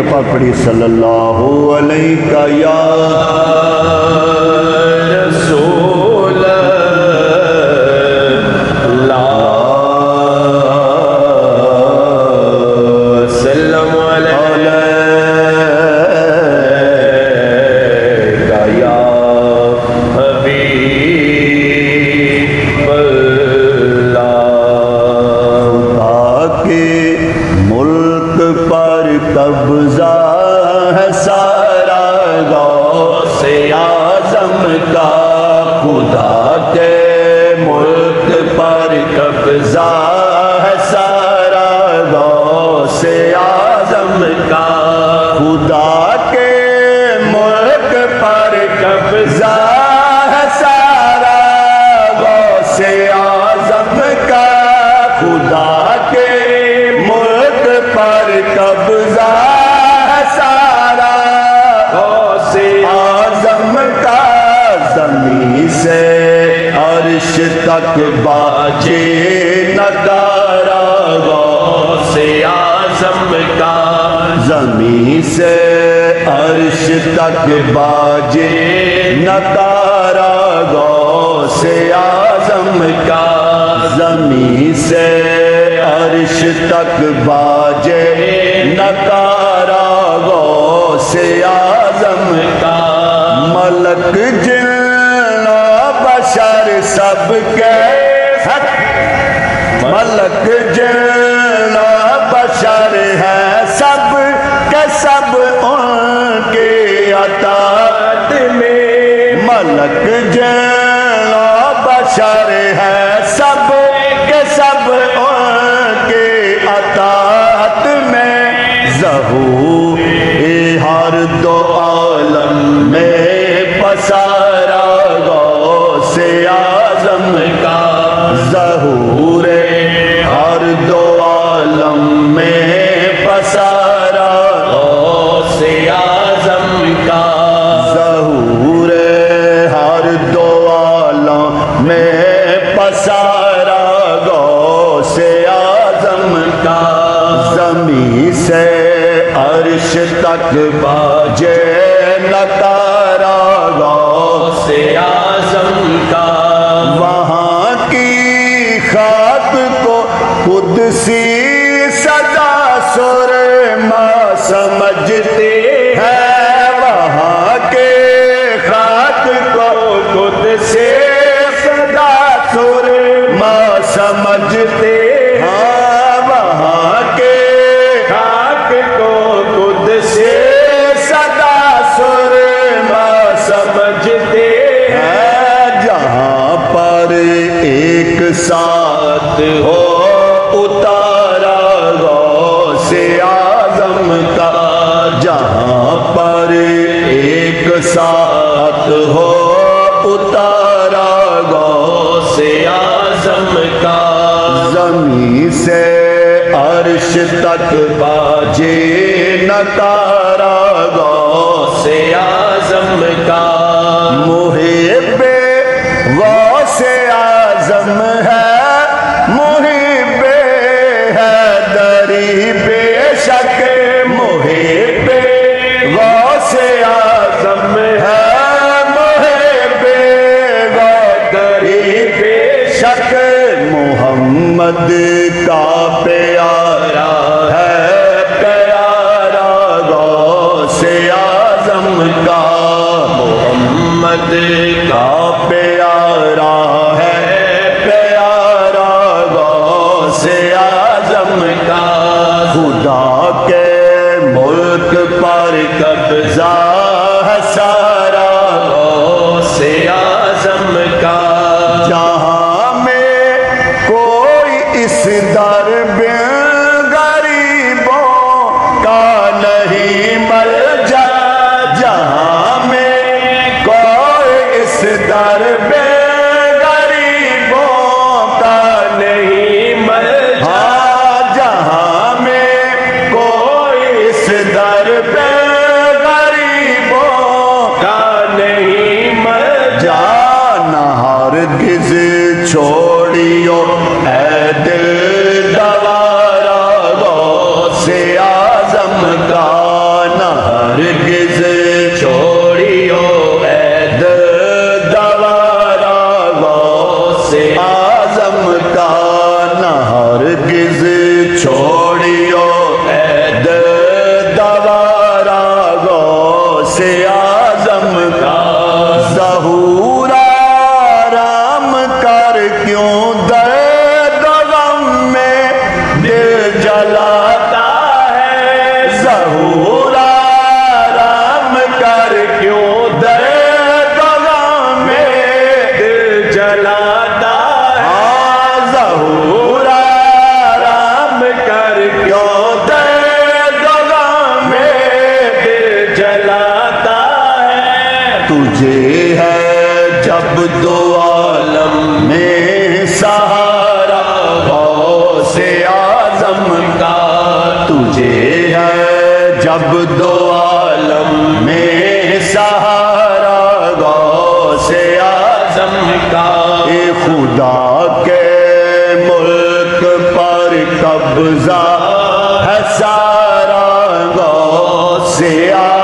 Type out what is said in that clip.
دفعہ پڑھی صلی اللہ علیہ یا رسول اللہ سلم علیکہ یا حبیب اللہ کے ملک پر قبضہ ہے سارا غوث اعظم کا خدا کے ملک پر قبضہ ہے سارا غوث اعظم کا خدا کے ملک پر قبضہ ہے سارا غوث اعظم کا خدا کے ملک پر قبضہ ہے سارا غوث اعظم کا زمین سے عرش تک باجے نگارا غوث اعظم کا زمین سے عرش تک باجے نگارا غوث اعظم کا زمین سے عرش تک باجے نکارا غوث اعظم کا ملک جن و بشر سب کے ملک جن و بشر ہے سب کے سب ان کے اطاعت میں ملک جن و بشر ہے سب کے سب ان کے اطاعت میں ظہور ہر دو عالم میں پسارا غوث اعظم کا ظہور ہر دو عالم میں پسارا غوث اعظم کا ظہور ہر دو عالم میں پسارا غوث اعظم کا زمین سے عرش تک باجے نکارا غوث اعظم کا وہاں کی خاک کو قدسی صدا سرما سمجھتے ہیں وہاں کے خاک کو قدسی صدا سرما سمجھتے ہاں وہاں کے خاک کو قدسی صدا سرما سمجھتے ہیں جہاں پر ایک ساتھ ہو اتارا غوث اعظم کا جہاں پر ایک ساتھ ہو اتارا غوث اعظم کا زمین سے عرش تک باجے نکارا غوث اعظم کا محب غوث اعظم ہے محب حیدری بے شک محب غوث اعظم ہے محب حیدری بے شک محمد کا پیارا ہے پیارا غوث اعظم کا محمد کا پیارا ہے پیارا غوث اعظم کا خدا کے ملک پر قبضہ ہے سارا غوث اعظم کا جہاں میں کوئی اس در بن غریبوں کا نہیں ملجا جہاں میں کوئی اس در بن غریبوں کا نہیں ملجا جہاں میں کوئی اس در بن غریبوں کا نہیں ملجا نہ ہرگز چھوڑیو اے دل جب دو عالم میں سہارا غوث اعظم کا، اے خدا کے ملک پر قبضہ ہے سارا غوث اعظم